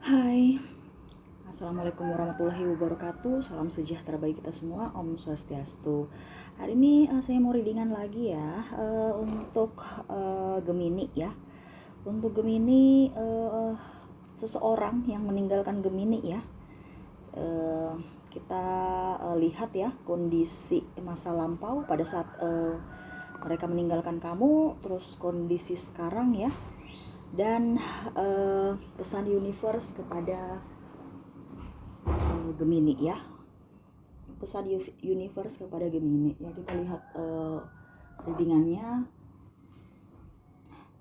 Hai, Assalamualaikum warahmatullahi wabarakatuh. Salam sejahtera bagi kita semua. Om Swastiastu. Hari ini saya mau readingan lagi ya, untuk Gemini ya. Untuk Gemini, seseorang yang meninggalkan Gemini ya. Kita lihat ya kondisi masa lampau pada saat mereka meninggalkan kamu, terus kondisi sekarang ya, dan pesan universe kepada Gemini ya, pesan universe kepada Gemini ya. Kita lihat readingannya,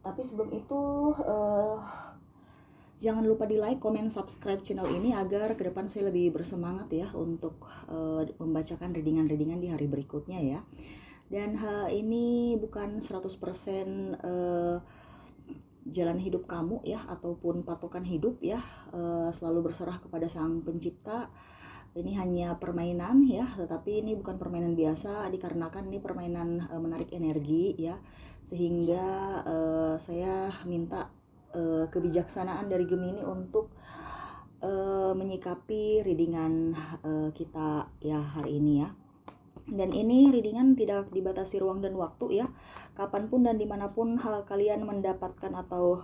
tapi sebelum itu jangan lupa di like, comment, subscribe channel ini agar ke depan saya lebih bersemangat ya untuk membacakan readingan-readingan di hari berikutnya ya. Dan ini bukan 100% jalan hidup kamu ya, ataupun patokan hidup ya. Selalu berserah kepada Sang Pencipta. Ini hanya permainan ya, tetapi ini bukan permainan biasa dikarenakan ini permainan menarik energi ya. Sehingga saya minta kebijaksanaan dari Gemini untuk menyikapi readingan kita ya hari ini ya. Dan ini readingan tidak dibatasi ruang dan waktu ya. Kapanpun dan dimanapun kalian mendapatkan atau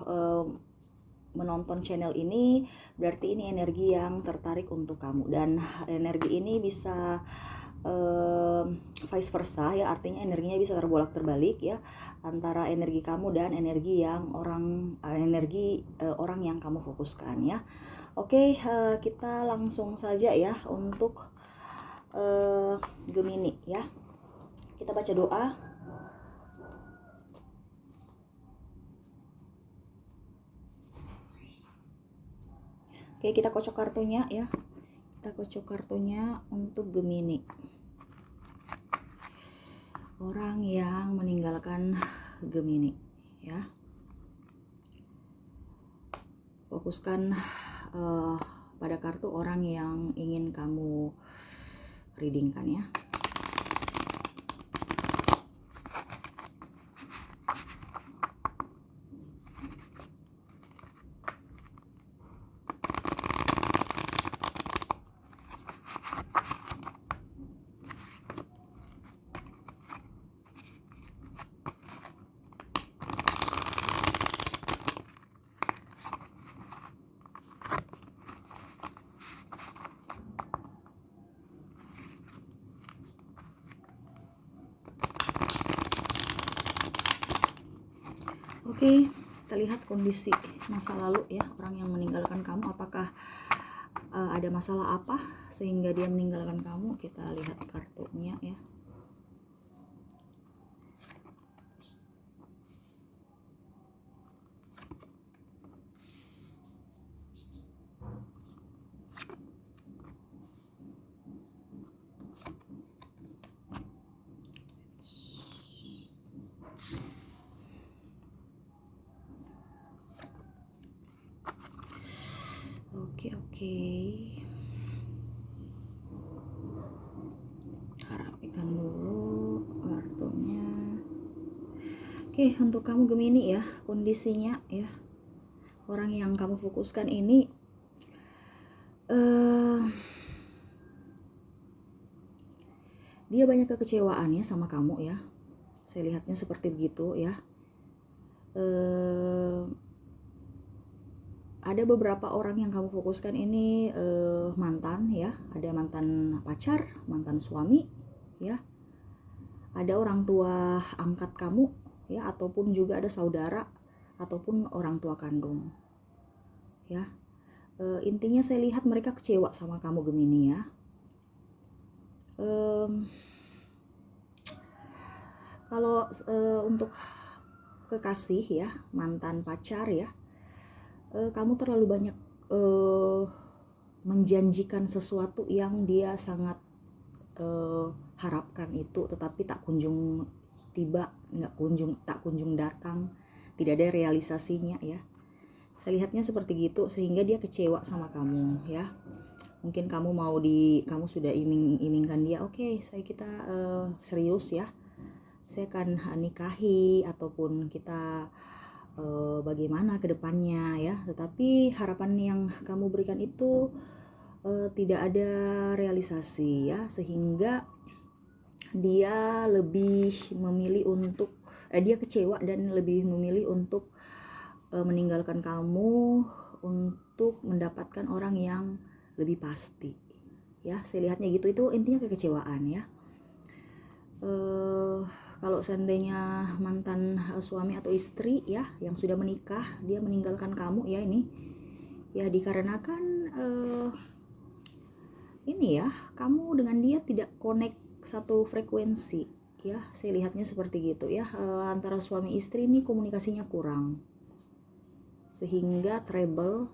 menonton channel ini, berarti ini energi yang tertarik untuk kamu. Dan energi ini bisa vice versa ya, artinya energinya bisa terbolak-terbalik ya, antara energi kamu dan energi yang orang yang kamu fokuskan ya. Oke, kita langsung saja ya untuk Gemini ya. Kita baca doa. Oke, kita kocok kartunya ya. Kita kocok kartunya untuk Gemini. Orang yang meninggalkan Gemini ya. Fokuskan pada kartu orang yang ingin kamu readingkan ya. Oke, kita lihat kondisi masa lalu ya, orang yang meninggalkan kamu. Apakah ada masalah apa sehingga dia meninggalkan kamu? Kita lihat kartunya ya. Oke. Rapikan dulu kartunya. Oke, untuk kamu Gemini ya, kondisinya ya. Orang yang kamu fokuskan ini dia banyak kekecewaan ya sama kamu ya. Saya lihatnya seperti begitu ya. Ada beberapa orang yang kamu fokuskan ini mantan ya, ada mantan pacar, mantan suami ya, ada orang tua angkat kamu ya, ataupun juga ada saudara ataupun orang tua kandung ya. Intinya saya lihat mereka kecewa sama kamu Gemini ya. Kalau untuk kekasih ya, mantan pacar ya, kamu terlalu banyak menjanjikan sesuatu yang dia sangat harapkan itu, tetapi tak kunjung tiba, tak kunjung datang, tidak ada realisasinya ya. Saya lihatnya seperti gitu, sehingga dia kecewa sama kamu ya. Mungkin kamu sudah iming-imingkan dia, oke, kita serius ya, saya akan nikahi, ataupun kita bagaimana ke depannya ya, tetapi harapan yang kamu berikan itu tidak ada realisasi ya, sehingga dia lebih memilih untuk dia kecewa dan lebih memilih untuk meninggalkan kamu untuk mendapatkan orang yang lebih pasti ya. Saya lihatnya gitu, itu intinya kekecewaan ya. Kalau seandainya mantan suami atau istri ya yang sudah menikah, dia meninggalkan kamu ya, ini ya dikarenakan ini ya, kamu dengan dia tidak connect satu frekuensi ya. Saya lihatnya seperti gitu ya. Antara suami istri ini komunikasinya kurang, sehingga trouble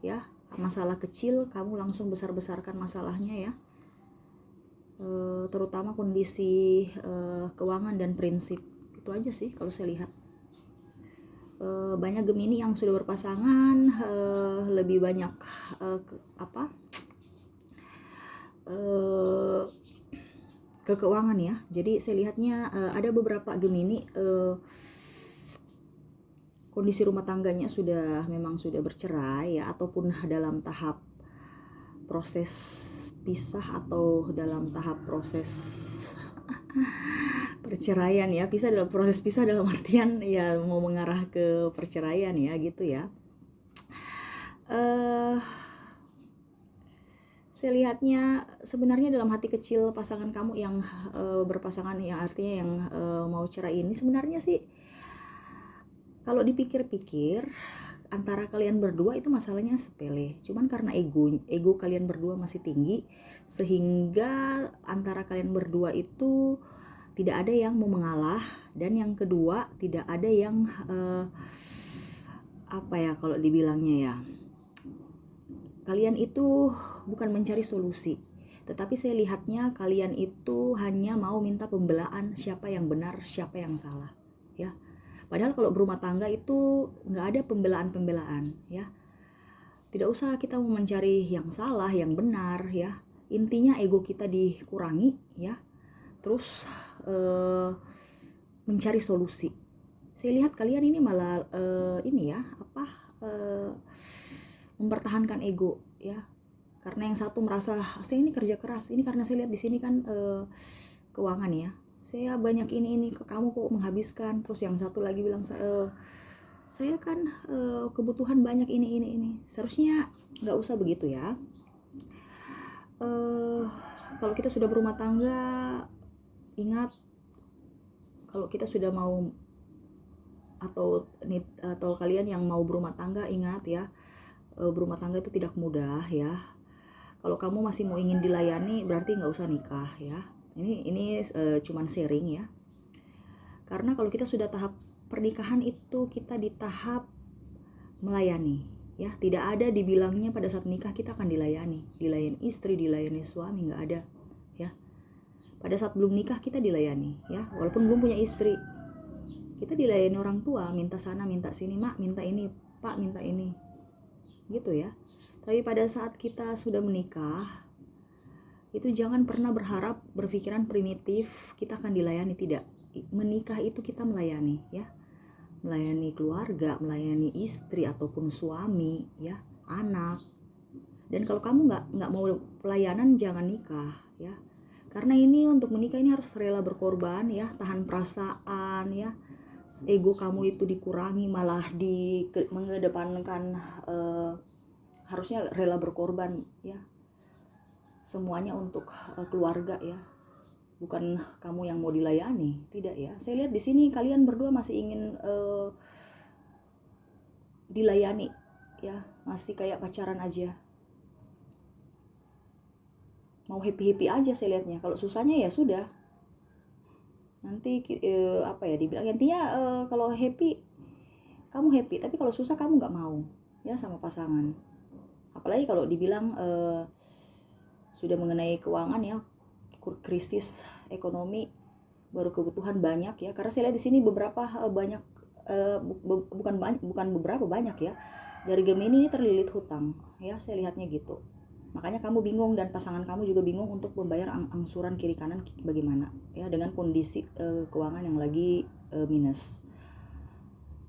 ya, masalah kecil kamu langsung besar-besarkan masalahnya ya. Terutama kondisi keuangan dan prinsip, itu aja sih kalau saya lihat. Banyak Gemini yang sudah berpasangan lebih banyak ke keuangan ya. Jadi saya lihatnya ada beberapa Gemini kondisi rumah tangganya memang sudah bercerai ya, ataupun dalam tahap proses pisah atau dalam tahap proses perceraian ya. Dalam proses pisah dalam artian ya mau mengarah ke perceraian ya gitu ya. Saya lihatnya sebenarnya dalam hati kecil pasangan kamu yang berpasangan ya, artinya yang mau cerai ini, sebenarnya sih kalau dipikir-pikir antara kalian berdua itu masalahnya sepele. Cuman karena ego kalian berdua masih tinggi, sehingga antara kalian berdua itu tidak ada yang mau mengalah, dan yang kedua tidak ada yang kalau dibilangnya ya, kalian itu bukan mencari solusi, tetapi saya lihatnya kalian itu hanya mau minta pembelaan siapa yang benar, siapa yang salah ya. Padahal kalau berumah tangga itu nggak ada pembelaan ya. Tidak usah kita mau mencari yang salah, yang benar ya. Intinya ego kita dikurangi ya. Terus mencari solusi. Saya lihat kalian ini malah mempertahankan ego ya. Karena yang satu merasa saya ini kerja keras, ini karena saya lihat di sini kan keuangan ya, saya banyak ini ke kamu kok menghabiskan. Terus yang satu lagi bilang saya kan kebutuhan banyak ini. Seharusnya nggak usah begitu ya. Kalau kita sudah berumah tangga, ingat kalau kita sudah mau atau kalian yang mau berumah tangga, ingat ya, berumah tangga itu tidak mudah ya. Kalau kamu masih mau ingin dilayani, berarti nggak usah nikah ya. Ini cuman sharing ya. Karena kalau kita sudah tahap pernikahan itu kita di tahap melayani ya. Tidak ada dibilangnya pada saat nikah kita akan dilayani istri, dilayani suami, nggak ada ya. Pada saat belum nikah kita dilayani ya, walaupun belum punya istri. Kita dilayani orang tua, minta sana, minta sini, mak minta ini, pak minta ini, gitu ya. Tapi pada saat kita sudah menikah, itu jangan pernah berpikiran primitif kita akan dilayani, tidak. Menikah itu kita melayani ya, melayani keluarga, melayani istri ataupun suami ya, anak. Dan kalau kamu nggak mau pelayanan, jangan nikah ya. Karena ini untuk menikah ini harus rela berkorban ya, tahan perasaan ya. Ego kamu itu dikurangi, malah mengedepankan harusnya rela berkorban ya. Semuanya untuk keluarga ya. Bukan kamu yang mau dilayani, tidak ya. Saya lihat di sini kalian berdua masih ingin dilayani ya, masih kayak pacaran aja. Mau happy-happy aja saya lihatnya. Kalau susahnya ya sudah. Nanti dibilang intinya kalau happy kamu happy, tapi kalau susah kamu nggak mau ya sama pasangan. Apalagi kalau dibilang sudah mengenai keuangan ya, krisis ekonomi, baru kebutuhan banyak ya. Karena saya lihat di sini beberapa banyak bukan beberapa banyak ya, dari Gemini ini terlilit hutang ya, saya lihatnya gitu. Makanya kamu bingung dan pasangan kamu juga bingung untuk membayar angsuran kiri kanan bagaimana ya, dengan kondisi keuangan yang lagi minus.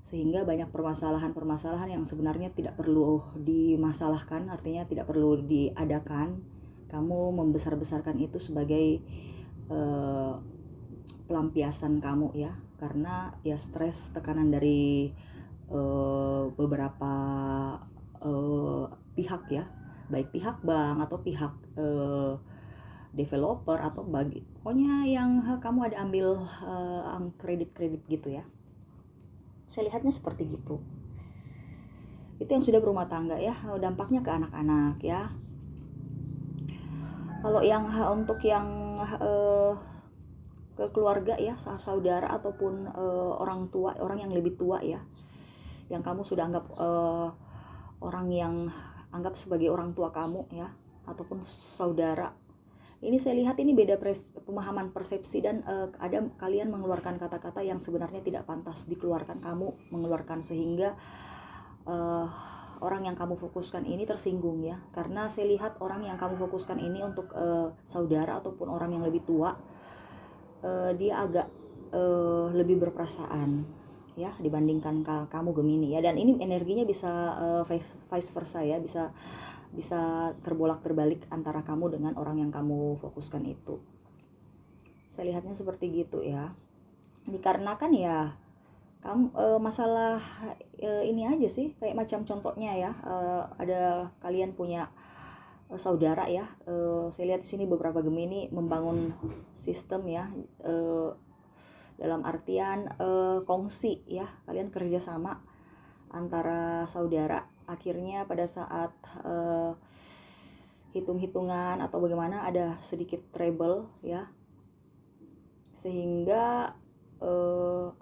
sehingga banyak permasalahan-permasalahan yang sebenarnya tidak perlu dimasalahkan, artinya tidak perlu diadakan. Kamu membesar-besarkan itu sebagai pelampiasan kamu ya, karena ya stres, tekanan dari beberapa pihak ya, baik pihak bank atau pihak developer atau pokoknya yang kamu ada ambil kredit-kredit gitu ya. Saya lihatnya seperti gitu. Itu yang sudah berumah tangga ya, dampaknya ke anak-anak ya. Kalau yang untuk yang ke keluarga ya, saudara ataupun orang tua, orang yang lebih tua ya, yang kamu sudah anggap orang yang anggap sebagai orang tua kamu ya, ataupun saudara. Ini saya lihat ini beda pemahaman persepsi, dan ada kalian mengeluarkan kata-kata yang sebenarnya tidak pantas dikeluarkan, kamu mengeluarkan, sehingga orang yang kamu fokuskan ini tersinggung ya. Karena saya lihat orang yang kamu fokuskan ini untuk saudara ataupun orang yang lebih tua, dia agak lebih berperasaan ya dibandingkan kamu Gemini ya. Dan ini energinya bisa vice versa ya, bisa terbolak-terbalik antara kamu dengan orang yang kamu fokuskan itu. Saya lihatnya seperti gitu ya. Dikarenakan ya kamu masalah ini aja sih, kayak macam contohnya ya, ada kalian punya saudara ya. Saya lihat di sini beberapa Gemini membangun sistem ya, dalam artian kongsi ya, kalian kerjasama antara saudara. Akhirnya pada saat hitung-hitungan atau bagaimana ada sedikit trouble ya, sehingga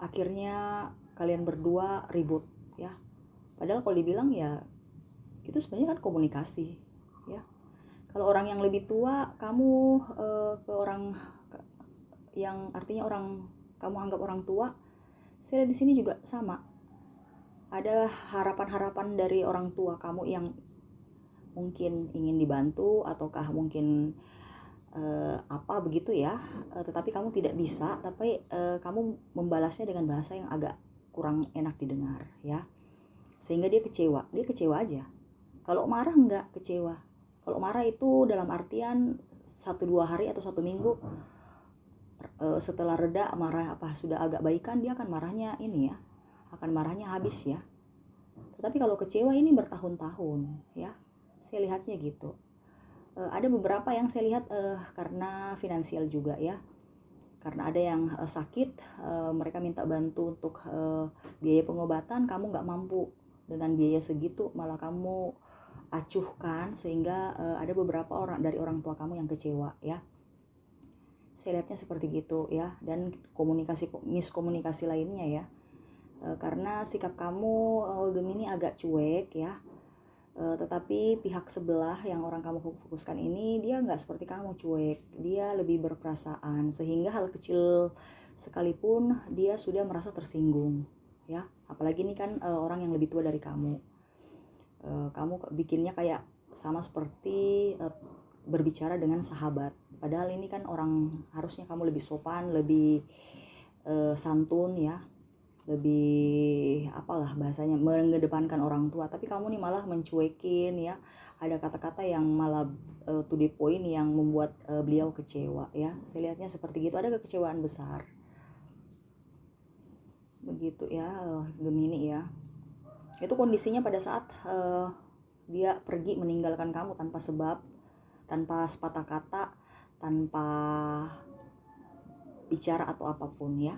akhirnya kalian berdua ribut ya. Padahal kalau dibilang ya itu sebenarnya kan komunikasi ya. Kalau orang yang lebih tua, kamu ke orang yang artinya orang kamu anggap orang tua, saya lihat di sini juga sama. Ada harapan-harapan dari orang tua kamu yang mungkin ingin dibantu, ataukah mungkin apa begitu ya, tetapi kamu tidak bisa, tapi kamu membalasnya dengan bahasa yang agak kurang enak didengar ya, sehingga dia kecewa aja. Kalau marah enggak kecewa. Kalau marah itu dalam artian 1-2 hari atau 1 minggu setelah reda marah, apa sudah agak baikan, dia akan marahnya ini ya, akan marahnya habis ya. Tetapi kalau kecewa ini bertahun-tahun ya, saya lihatnya gitu. Ada beberapa yang saya lihat karena finansial juga ya, karena ada yang sakit, mereka minta bantu untuk biaya pengobatan, kamu nggak mampu dengan biaya segitu, malah kamu acuhkan, sehingga ada beberapa orang dari orang tua kamu yang kecewa ya. Saya lihatnya seperti gitu ya. Dan miskomunikasi lainnya ya, karena sikap kamu Gemini agak cuek ya, tetapi pihak sebelah yang orang kamu fokuskan ini, dia nggak seperti kamu cuek, dia lebih berperasaan, sehingga hal kecil sekalipun dia sudah merasa tersinggung ya. Apalagi ini kan orang yang lebih tua dari kamu, kamu bikinnya kayak sama seperti berbicara dengan sahabat, padahal ini kan orang, harusnya kamu lebih sopan, lebih santun ya, lebih apalah bahasanya, mengedepankan orang tua, tapi kamu nih malah mencuekin ya. Ada kata-kata yang malah to the point yang membuat beliau kecewa ya. Saya lihatnya seperti gitu, ada kekecewaan besar begitu ya, Gemini ya. Itu kondisinya pada saat dia pergi meninggalkan kamu tanpa sebab, tanpa sepatah kata, tanpa bicara atau apapun ya.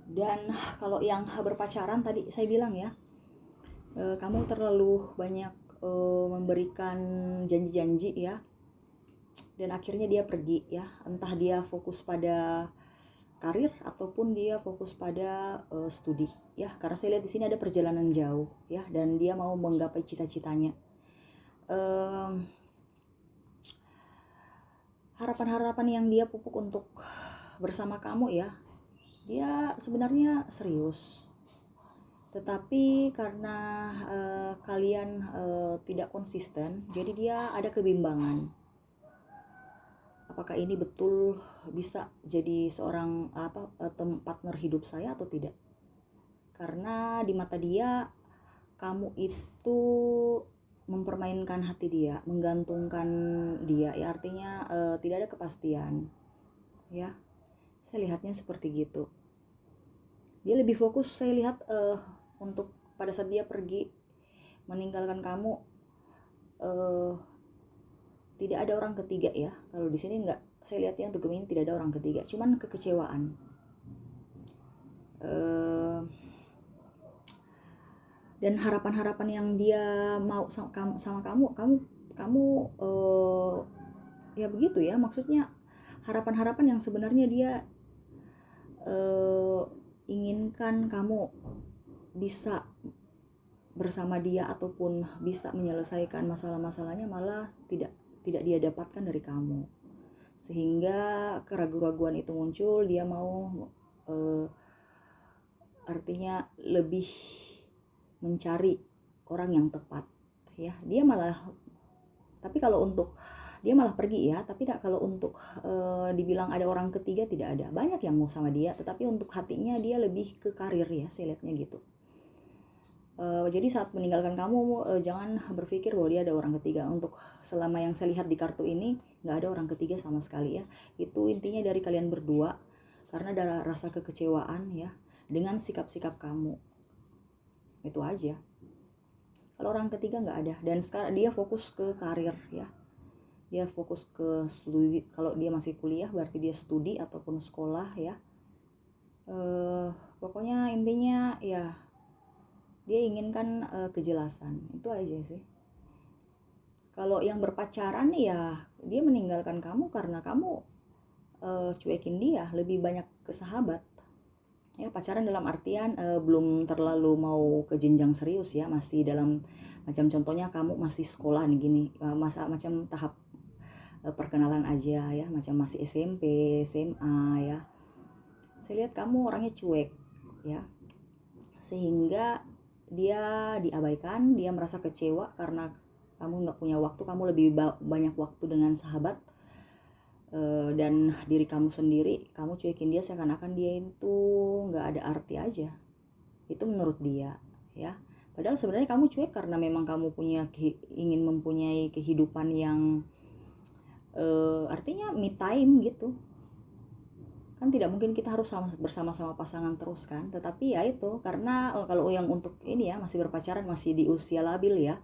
Dan kalau yang berpacaran tadi saya bilang ya, kamu terlalu banyak memberikan janji-janji ya, dan akhirnya dia pergi ya. Entah dia fokus pada karir ataupun dia fokus pada studi ya, karena saya lihat di sini ada perjalanan jauh ya, dan dia mau menggapai cita-citanya. Harapan-harapan yang dia pupuk untuk bersama kamu ya, dia sebenarnya serius, tetapi karena kalian tidak konsisten, jadi dia ada kebimbangan. apakah ini betul bisa jadi seorang partner hidup saya atau tidak. Karena di mata dia kamu itu mempermainkan hati dia, menggantungkan dia, ya artinya tidak ada kepastian, ya. Saya lihatnya seperti gitu. Dia lebih fokus, saya lihat untuk pada saat dia pergi meninggalkan kamu, tidak ada orang ketiga ya. Kalau di sini enggak, saya lihatnya untuk Gemini tidak ada orang ketiga, cuman kekecewaan. Dan harapan-harapan yang dia mau sama kamu ya begitu ya, maksudnya harapan-harapan yang sebenarnya dia inginkan kamu bisa bersama dia ataupun bisa menyelesaikan masalah-masalahnya, malah tidak dia dapatkan dari kamu, sehingga keraguan-raguan itu muncul. Dia mau artinya lebih mencari orang yang tepat, ya. Dia malah, tapi kalau untuk dia malah pergi ya, tapi tak, kalau untuk dibilang ada orang ketiga tidak ada. Banyak yang mau sama dia, tetapi untuk hatinya dia lebih ke karir ya, saya lihatnya gitu. Jadi saat meninggalkan kamu, jangan berpikir bahwa dia ada orang ketiga. Untuk selama yang saya lihat di kartu ini nggak ada orang ketiga sama sekali ya. Itu intinya dari kalian berdua, karena ada rasa kekecewaan ya dengan sikap-sikap kamu. Itu aja. Kalau orang ketiga nggak ada. Dan sekarang dia fokus ke karir ya. Dia fokus ke studi. Kalau dia masih kuliah berarti dia studi ataupun sekolah ya. Pokoknya intinya ya dia inginkan kejelasan. Itu aja sih. Kalau yang berpacaran ya dia meninggalkan kamu karena kamu cuekin dia, lebih banyak ke sahabat. Ya, pacaran dalam artian belum terlalu mau ke jenjang serius ya, masih dalam macam contohnya kamu masih sekolah nih gini, masa macam tahap perkenalan aja ya, macam masih SMP, SMA ya. Saya lihat kamu orangnya cuek ya, sehingga dia diabaikan, dia merasa kecewa karena kamu nggak punya waktu, kamu lebih banyak waktu dengan sahabat. Dan diri kamu sendiri, kamu cuekin dia seakan-akan dia itu nggak ada arti aja. Itu menurut dia ya. Padahal sebenarnya kamu cuek karena memang kamu ingin mempunyai kehidupan yang artinya me time gitu. Kan tidak mungkin kita harus bersama-sama pasangan terus kan. Tetapi ya itu karena kalau yang untuk ini ya masih berpacaran, masih di usia labil ya.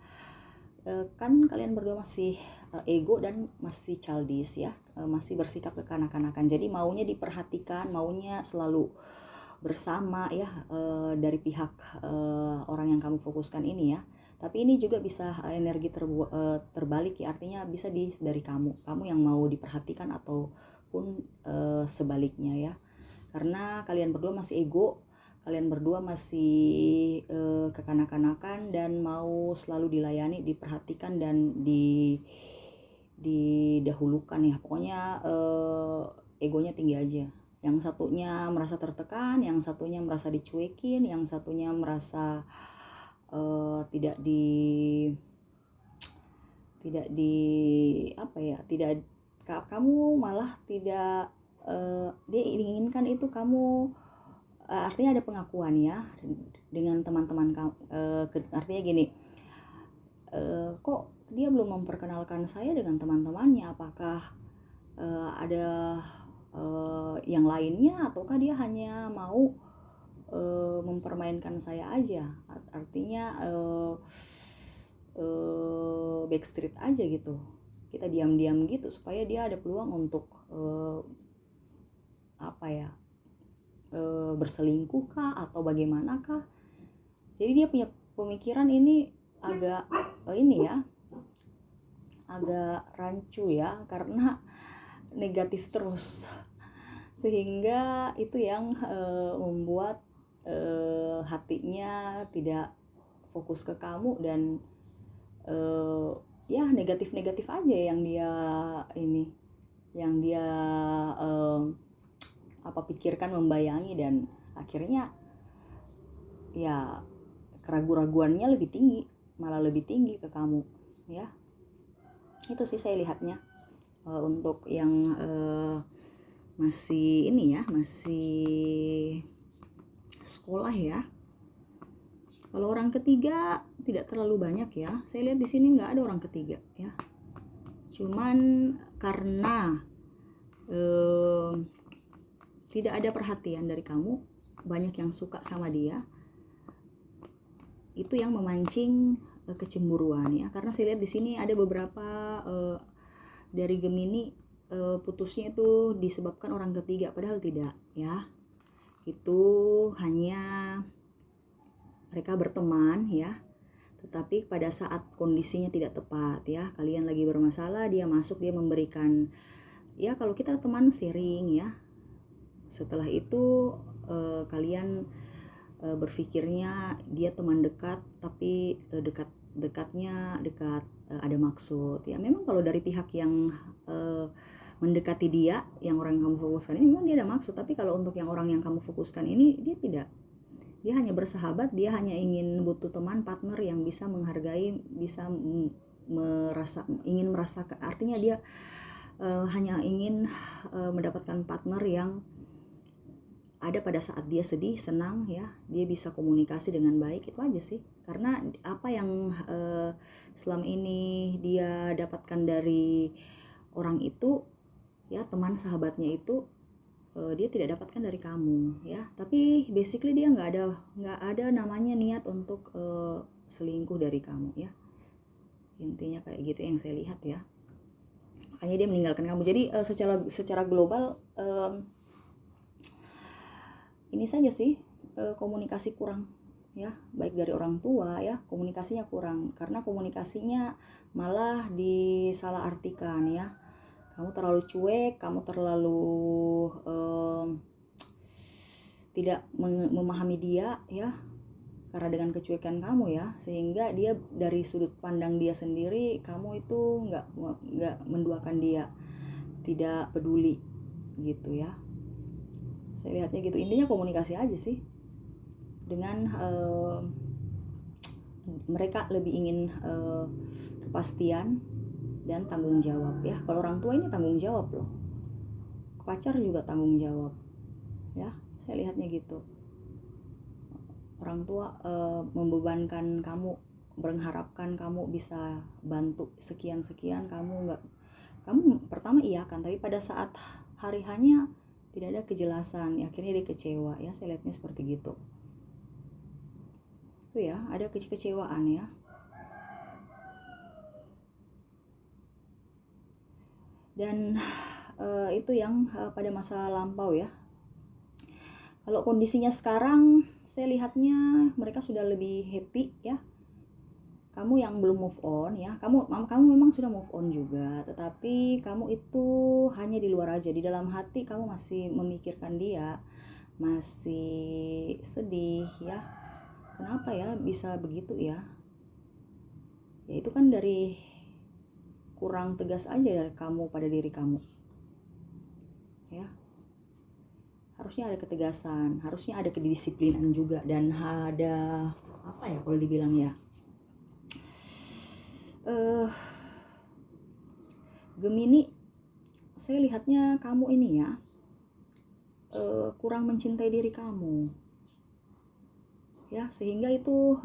Kan kalian berdua masih ego dan masih childish ya, masih bersikap kekanak-kanakan. Jadi maunya diperhatikan, maunya selalu bersama ya, dari pihak orang yang kamu fokuskan ini ya. Tapi ini juga bisa energi terbalik ya, artinya bisa dari kamu yang mau diperhatikan ataupun sebaliknya ya. Karena kalian berdua masih ego, kalian berdua masih kekanak-kanakan dan mau selalu dilayani, diperhatikan dan didahulukan ya. Pokoknya egonya tinggi aja. Yang satunya merasa tertekan, yang satunya merasa dicuekin, yang satunya merasa tidak kamu malah tidak dia inginkan itu kamu. Artinya ada pengakuan ya dengan teman-teman kamu, artinya gini, kok dia belum memperkenalkan saya dengan teman-temannya, apakah ada yang lainnya ataukah dia hanya mau mempermainkan saya aja, artinya backstreet aja gitu, kita diam-diam gitu supaya dia ada peluang untuk berselingkuh kah atau bagaimanakah. Jadi dia punya pemikiran ini agak agak rancu ya, karena negatif terus, sehingga itu yang membuat hatinya tidak fokus ke kamu dan ya negatif aja yang dia pikirkan, membayangi, dan akhirnya ya keraguan-raguannya malah lebih tinggi ke kamu ya. Itu sih saya lihatnya. untuk yang masih ini ya, masih sekolah ya. Kalau orang ketiga tidak terlalu banyak ya. Saya lihat di sini nggak ada orang ketiga ya. Cuman karena tidak ada perhatian dari kamu, banyak yang suka sama dia, itu yang memancing kecemburuan ya. Karena saya lihat di sini ada beberapa dari Gemini putusnya itu disebabkan orang ketiga, padahal tidak ya. Itu hanya mereka berteman ya, tetapi pada saat kondisinya tidak tepat ya, kalian lagi bermasalah, dia masuk, dia memberikan ya, kalau kita teman sharing ya, setelah itu kalian berpikirnya dia teman dekat, tapi dekat ada maksud ya. Memang kalau dari pihak yang mendekati dia, yang orang yang kamu fokuskan ini, memang dia ada maksud. Tapi kalau untuk yang orang yang kamu fokuskan ini, dia tidak. Dia hanya bersahabat, dia hanya ingin butuh teman, partner yang bisa menghargai, bisa ingin merasakan. Artinya dia hanya ingin mendapatkan partner yang ada pada saat dia sedih, senang ya, dia bisa komunikasi dengan baik. Itu aja sih. Karena apa yang selama ini dia dapatkan dari orang itu ya, teman sahabatnya itu, dia tidak dapatkan dari kamu ya. Tapi basically dia nggak ada namanya niat untuk selingkuh dari kamu ya. Intinya kayak gitu yang saya lihat ya. Makanya dia meninggalkan kamu. Jadi secara global ini saja sih, komunikasi kurang ya, baik dari orang tua ya, komunikasinya kurang, karena komunikasinya malah disalahartikan ya. Kamu terlalu cuek, kamu terlalu tidak memahami dia ya, karena dengan kecuekan kamu ya, sehingga dia dari sudut pandang dia sendiri, kamu itu nggak menduakan dia, tidak peduli gitu ya. Saya lihatnya gitu. Intinya komunikasi aja sih, dengan mereka lebih ingin kepastian dan tanggung jawab ya. Kalau orang tua ini tanggung jawab loh, pacar juga tanggung jawab ya. Saya lihatnya gitu. Orang tua membebankan kamu, mengharapkan kamu bisa bantu sekian, kamu pertama iya kan, tapi pada saat hari hanya tidak ada kejelasan, akhirnya dia kecewa ya. Saya lihatnya seperti gitu. Itu ya, ada kekecewaan ya. Dan itu yang pada masa lampau ya. Kalau kondisinya sekarang, saya lihatnya mereka sudah lebih happy ya. Kamu yang belum move on ya, kamu memang sudah move on juga, tetapi kamu itu hanya di luar aja, di dalam hati kamu masih memikirkan dia, masih sedih ya. Kenapa ya bisa begitu ya? Ya itu kan dari kurang tegas aja dari kamu pada diri kamu ya. Harusnya ada ketegasan, harusnya ada kedisiplinan juga, dan ada apa ya kalau dibilang ya, Gemini, saya lihatnya kamu ini ya kurang mencintai diri kamu ya, sehingga itu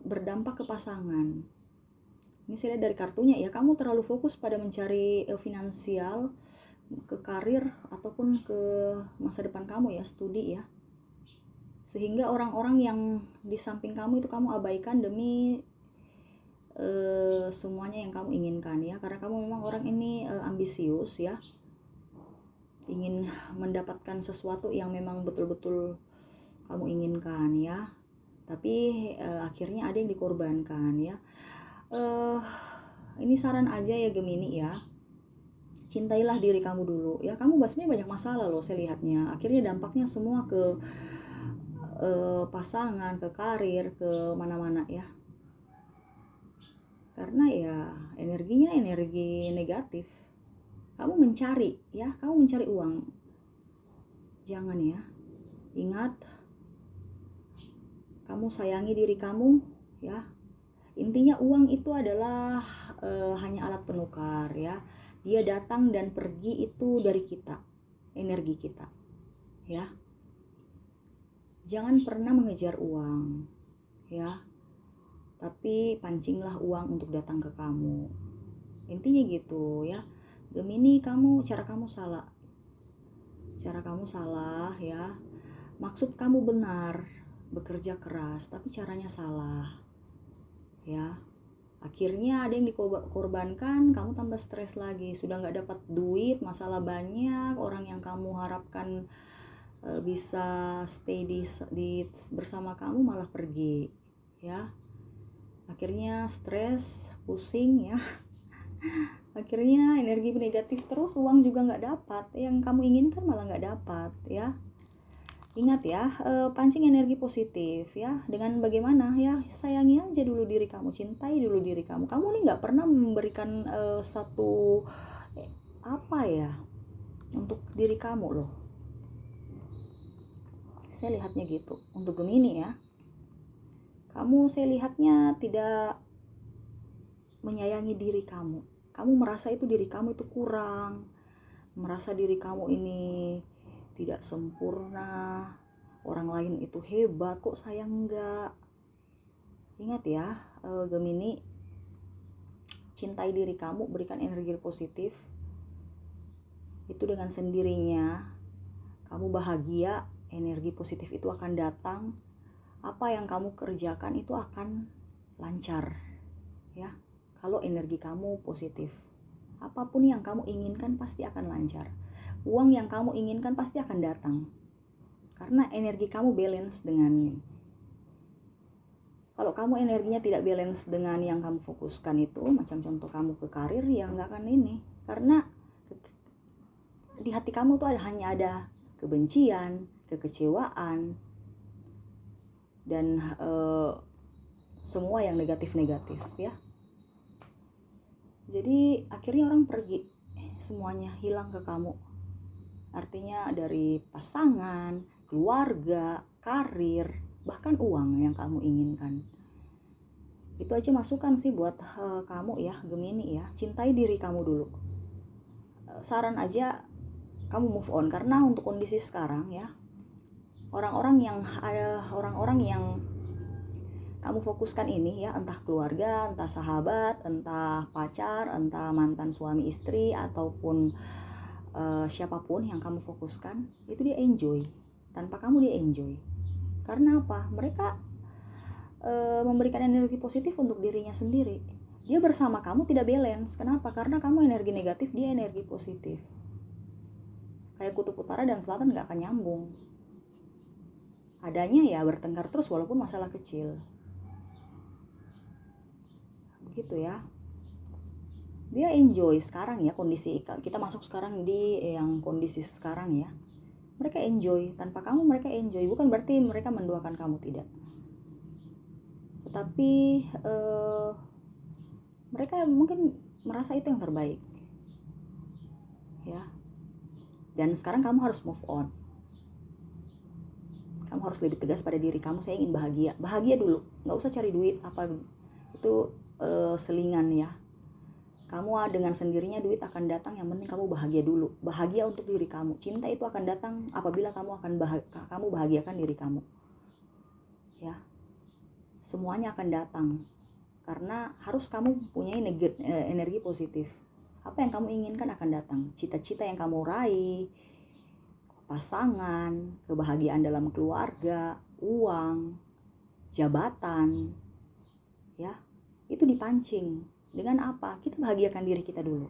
berdampak ke pasangan. Ini saya lihat dari kartunya ya, kamu terlalu fokus pada mencari finansial, ke karir, ataupun ke masa depan kamu ya, studi ya, sehingga orang-orang yang di samping kamu itu kamu abaikan demi semuanya yang kamu inginkan ya. Karena kamu memang orang ini ambisius ya, ingin mendapatkan sesuatu yang memang betul-betul kamu inginkan ya, tapi akhirnya ada yang dikorbankan ya. Ini saran aja ya Gemini ya, cintailah diri kamu dulu ya. Kamu sebenarnya banyak masalah loh saya lihatnya, akhirnya dampaknya semua ke pasangan, ke karir, ke mana-mana ya. Karena ya energinya energi negatif. Kamu mencari ya, kamu mencari uang. Jangan ya. Ingat, kamu sayangi diri kamu ya. Intinya uang itu adalah hanya alat penukar ya. Dia datang dan pergi itu dari kita, energi kita. Ya. Jangan pernah mengejar uang, ya. Tapi pancinglah uang untuk datang ke kamu. Intinya gitu ya. Gemini, cara kamu salah. Cara kamu salah ya. Maksud kamu benar, bekerja keras, tapi caranya salah. Ya. Akhirnya ada yang dikorbankan, kamu tambah stres lagi. Sudah nggak dapat duit, masalah banyak, orang yang kamu harapkan bisa stay di bersama kamu malah pergi, ya. Akhirnya stres, pusing ya. Akhirnya energi negatif terus, uang juga nggak dapat, yang kamu inginkan malah nggak dapat, ya. Ingat ya, pancing energi positif ya. Dengan bagaimana ya, sayangi aja dulu diri kamu, cintai dulu diri kamu. Kamu nih nggak pernah memberikan satu apa ya untuk diri kamu loh. Saya lihatnya gitu. Untuk Gemini ya, kamu saya lihatnya tidak menyayangi diri kamu. Kamu merasa itu diri kamu itu kurang, merasa diri kamu ini tidak sempurna, orang lain itu hebat, kok saya enggak. Ingat ya, Gemini, cintai diri kamu, berikan energi positif. Itu dengan sendirinya kamu bahagia, energi positif itu akan datang. Apa yang kamu kerjakan itu akan lancar, ya. Kalau energi kamu positif, apapun yang kamu inginkan pasti akan lancar. Uang yang kamu inginkan pasti akan datang. Karena energi kamu balance dengan. Kalau kamu energinya tidak balance dengan yang kamu fokuskan itu, macam contoh kamu ke karir, ya nggak akan ini. Karena di hati kamu tuh hanya ada kebencian, kekecewaan, dan semua yang negatif-negatif ya. Jadi akhirnya orang pergi, semuanya hilang ke kamu. Artinya dari pasangan, keluarga, karir, bahkan uang yang kamu inginkan. Itu aja masukan sih buat kamu ya, Gemini ya. Cintai diri kamu dulu. Saran aja kamu move on, karena untuk kondisi sekarang ya, orang-orang yang kamu fokuskan ini ya, entah keluarga, entah sahabat, entah pacar, entah mantan suami istri, ataupun siapapun yang kamu fokuskan, itu dia enjoy. Tanpa kamu dia enjoy. Karena apa? Mereka memberikan energi positif untuk dirinya sendiri. Dia bersama kamu tidak balance. Kenapa? Karena kamu energi negatif, dia energi positif. Kayak kutub utara dan selatan gak akan nyambung. Adanya ya bertengkar terus walaupun masalah kecil. Begitu ya. Dia enjoy sekarang ya, kondisi kita masuk sekarang di yang kondisi sekarang ya. Mereka enjoy, tanpa kamu mereka enjoy. Bukan berarti mereka mendoakan kamu, tidak. Tetapi mereka mungkin merasa itu yang terbaik. Ya. Dan sekarang kamu harus move on. Kamu harus lebih tegas pada diri kamu, saya ingin bahagia. Bahagia dulu, nggak usah cari duit apa itu selingan ya. Kamu dengan sendirinya duit akan datang, yang penting kamu bahagia dulu. Bahagia untuk diri kamu. Cinta itu akan datang apabila kamu bahagiakan diri kamu. Ya. Semuanya akan datang. Karena harus kamu punya energi positif. Apa yang kamu inginkan akan datang. Cita-cita yang kamu raih, pasangan, kebahagiaan dalam keluarga, uang, jabatan, ya, itu dipancing. Dengan apa? Kita bahagiakan diri kita dulu.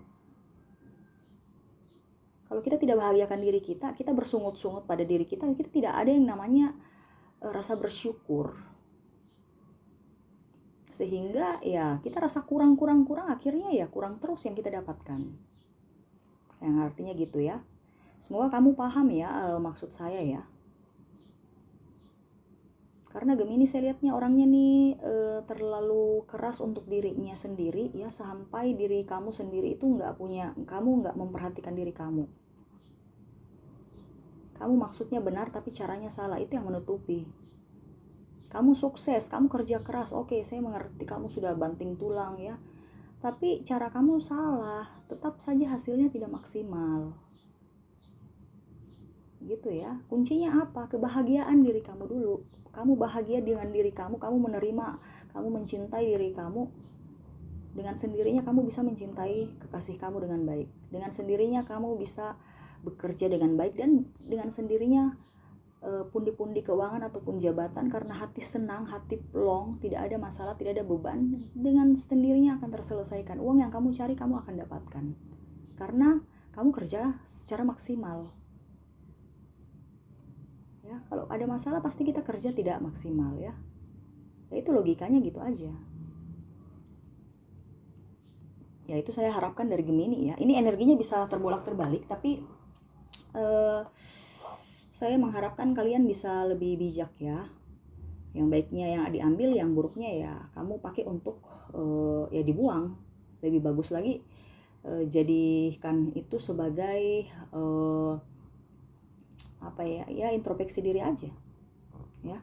Kalau kita tidak bahagiakan diri kita bersungut-sungut pada diri kita tidak ada yang namanya rasa bersyukur. Sehingga ya kita rasa kurang, akhirnya ya kurang terus yang kita dapatkan. Yang artinya gitu ya. Semoga kamu paham ya maksud saya ya. Karena Gemini saya lihatnya orangnya nih terlalu keras untuk dirinya sendiri ya, sampai diri kamu sendiri itu kamu nggak memperhatikan diri kamu. Kamu maksudnya benar tapi caranya salah, itu yang menutupi. Kamu sukses, kamu kerja keras, oke saya mengerti kamu sudah banting tulang ya. Tapi cara kamu salah, tetap saja hasilnya tidak maksimal. Gitu ya. Kuncinya apa? Kebahagiaan diri kamu dulu. Kamu bahagia dengan diri kamu, kamu menerima, kamu mencintai diri kamu. Dengan sendirinya kamu bisa mencintai kekasih kamu dengan baik. Dengan sendirinya kamu bisa bekerja dengan baik, dan dengan sendirinya pundi-pundi keuangan ataupun jabatan, karena hati senang, hati plong, tidak ada masalah, tidak ada beban, dengan sendirinya akan terselesaikan. Uang yang kamu cari kamu akan dapatkan karena kamu kerja secara maksimal. Ya, kalau ada masalah pasti kita kerja tidak maksimal ya. Ya itu logikanya gitu aja. Ya itu saya harapkan dari Gemini ya. Ini energinya bisa terbolak-terbalik, tapi saya mengharapkan kalian bisa lebih bijak ya. Yang baiknya yang diambil, yang buruknya ya kamu pakai untuk ya dibuang. Lebih bagus lagi jadikan itu sebagai apa ya, ya introspeksi diri aja ya.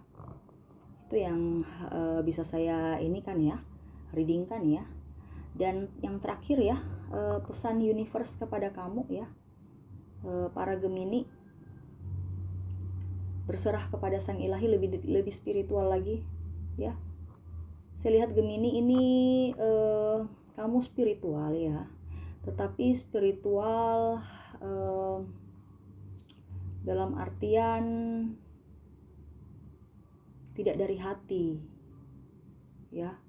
Itu yang bisa saya ini kan ya, reading kan ya. Dan yang terakhir ya, pesan universe kepada kamu ya, para Gemini, berserah kepada sang ilahi, lebih spiritual lagi ya. Saya lihat Gemini ini kamu spiritual ya, tetapi spiritual dalam artian tidak dari hati ya.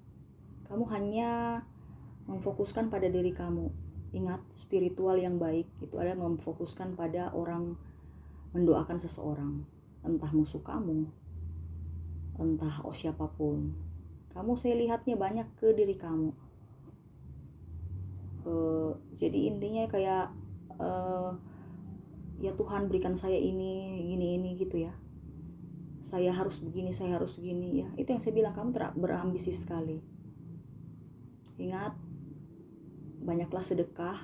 Kamu hanya memfokuskan pada diri kamu. Ingat, spiritual yang baik itu adalah memfokuskan pada orang, mendoakan seseorang, entah musuh kamu, entah siapapun. Kamu saya lihatnya banyak ke diri kamu. Jadi intinya kayak ya Tuhan berikan saya ini gitu ya. Saya harus begini, saya harus begini ya. Itu yang saya bilang, kamu berambisi sekali. Ingat, banyaklah sedekah,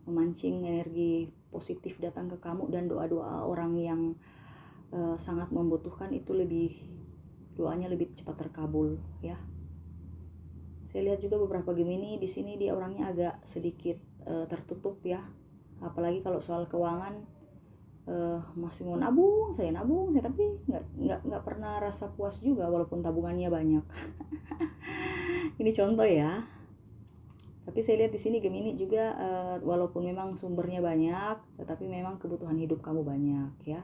memancing energi positif datang ke kamu, dan doa-doa orang yang sangat membutuhkan itu doanya lebih cepat terkabul ya. Saya lihat juga beberapa Gemini di sini dia orangnya agak sedikit tertutup ya. Apalagi kalau soal keuangan, masih mau nabung saya, tapi nggak pernah rasa puas juga walaupun tabungannya banyak. Ini contoh ya. Tapi saya lihat di sini Gemini juga walaupun memang sumbernya banyak, tetapi memang kebutuhan hidup kamu banyak ya.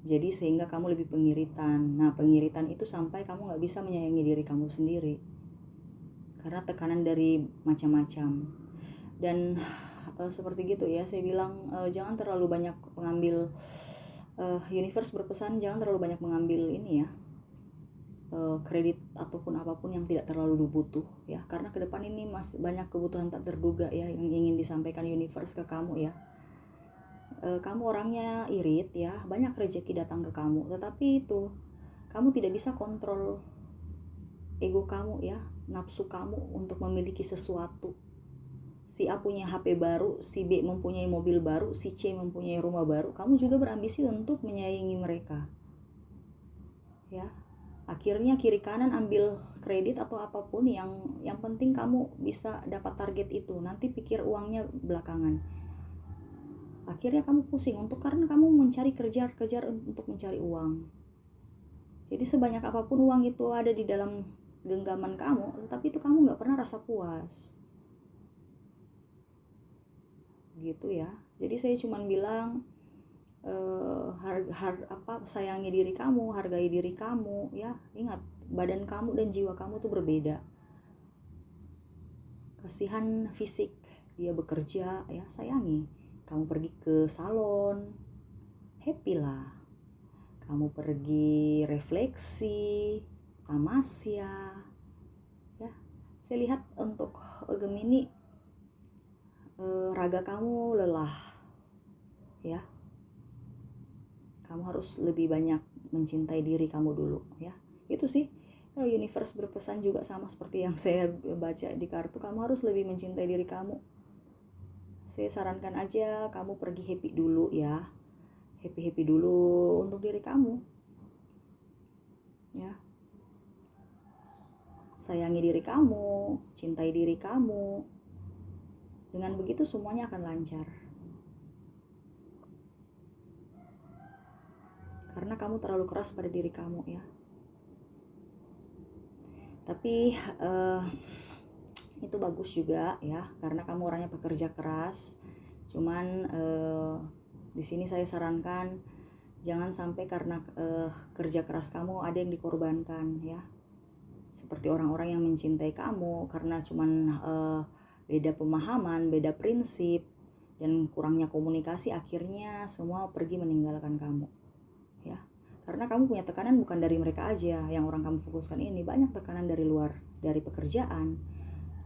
Jadi sehingga kamu lebih pengiritan. Nah, pengiritan itu sampai kamu nggak bisa menyayangi diri kamu sendiri karena tekanan dari macam-macam. Dan seperti gitu ya, saya bilang jangan terlalu banyak mengambil, universe berpesan jangan terlalu banyak mengambil ini ya, kredit ataupun apapun yang tidak terlalu butuh ya, karena ke depan ini masih banyak kebutuhan tak terduga ya yang ingin disampaikan universe ke kamu ya. Kamu orangnya irit ya, banyak rezeki datang ke kamu, tetapi itu kamu tidak bisa kontrol ego kamu ya, nafsu kamu untuk memiliki sesuatu. Si A punya HP baru, si B mempunyai mobil baru, si C mempunyai rumah baru, kamu juga berambisi untuk menyayangi mereka ya. Akhirnya kiri kanan ambil kredit atau apapun, yang penting kamu bisa dapat target itu, nanti pikir uangnya belakangan. Akhirnya kamu pusing karena kamu kejar untuk mencari uang. Jadi sebanyak apapun uang itu ada di dalam genggaman kamu, tetapi itu kamu nggak pernah rasa puas gitu ya. Jadi saya cuma bilang sayangi diri kamu, hargai diri kamu ya. Ingat, badan kamu dan jiwa kamu tuh berbeda. Kasihan fisik dia bekerja ya, sayangi. Kamu pergi ke salon, happy lah. Kamu pergi refleksi, tamasya ya. Saya lihat untuk Gemini, raga kamu lelah ya. Kamu harus lebih banyak mencintai diri kamu dulu ya. Itu sih, universe berpesan juga sama seperti yang saya baca di kartu. Kamu harus lebih mencintai diri kamu. Saya sarankan aja kamu pergi happy dulu ya. Happy dulu untuk diri kamu ya. Sayangi diri kamu, cintai diri kamu Dengan begitu semuanya akan lancar. Karena kamu terlalu keras pada diri kamu ya. Tapi itu bagus juga ya, karena kamu orangnya pekerja keras. Cuman di sini saya sarankan jangan sampai karena kerja keras kamu ada yang dikorbankan ya. Seperti orang-orang yang mencintai kamu karena cuman beda pemahaman, beda prinsip, dan kurangnya komunikasi, akhirnya semua pergi meninggalkan kamu ya. Karena kamu punya tekanan bukan dari mereka aja yang orang kamu fokuskan ini, banyak tekanan dari luar, dari pekerjaan,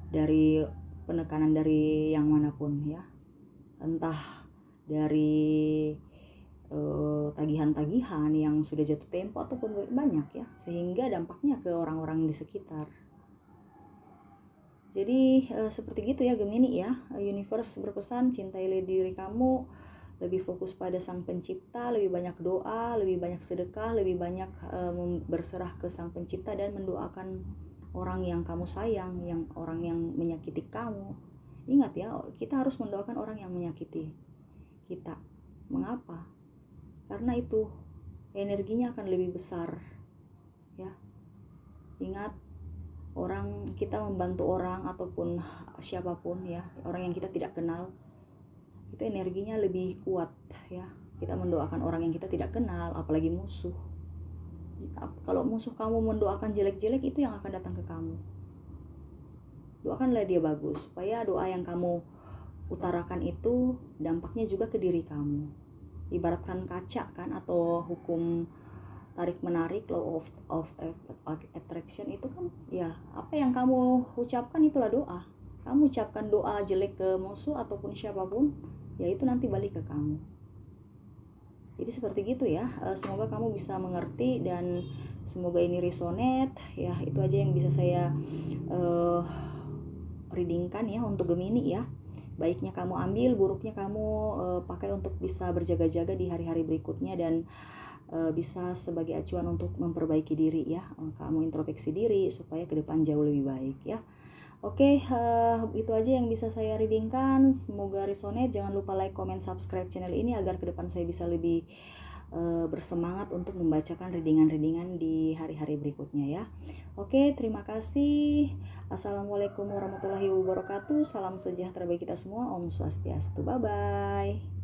dari penekanan dari yang manapun ya, entah dari tagihan-tagihan yang sudah jatuh tempo ataupun banyak ya, sehingga dampaknya ke orang-orang di sekitar. Jadi seperti gitu ya Gemini ya. Universe berpesan cintailah diri kamu, lebih fokus pada Sang Pencipta, lebih banyak doa, lebih banyak sedekah, lebih banyak berserah ke Sang Pencipta dan mendoakan orang yang kamu sayang, yang orang yang menyakiti kamu. Ingat ya, kita harus mendoakan orang yang menyakiti kita. Mengapa? Karena itu energinya akan lebih besar ya. Ingat, kita membantu orang ataupun siapapun ya, orang yang kita tidak kenal, itu energinya lebih kuat ya. Kita mendoakan orang yang kita tidak kenal, apalagi musuh. Kalau musuh kamu mendoakan jelek-jelek, itu yang akan datang ke kamu. Doakanlah dia bagus, supaya doa yang kamu utarakan itu dampaknya juga ke diri kamu. Ibaratkan kaca kan, atau hukum tarik menarik, law of attraction itu kan ya, apa yang kamu ucapkan itulah doa. Kamu ucapkan doa jelek ke musuh ataupun siapapun, ya itu nanti balik ke kamu. Jadi seperti gitu ya. Semoga kamu bisa mengerti dan semoga ini resonate ya. Itu aja yang bisa saya readingkan ya untuk Gemini ya. Baiknya kamu ambil, buruknya kamu pakai untuk bisa berjaga-jaga di hari-hari berikutnya, dan bisa sebagai acuan untuk memperbaiki diri ya. Kamu introspeksi diri supaya ke depan jauh lebih baik ya. Oke, itu aja yang bisa saya readingkan. Semoga resonate. Jangan lupa like, comment, subscribe channel ini agar ke depan saya bisa lebih bersemangat untuk membacakan readingan-readingan di hari-hari berikutnya ya. Oke, terima kasih. Assalamualaikum warahmatullahi wabarakatuh. Salam sejahtera bagi kita semua. Om Swastiastu. Bye-bye.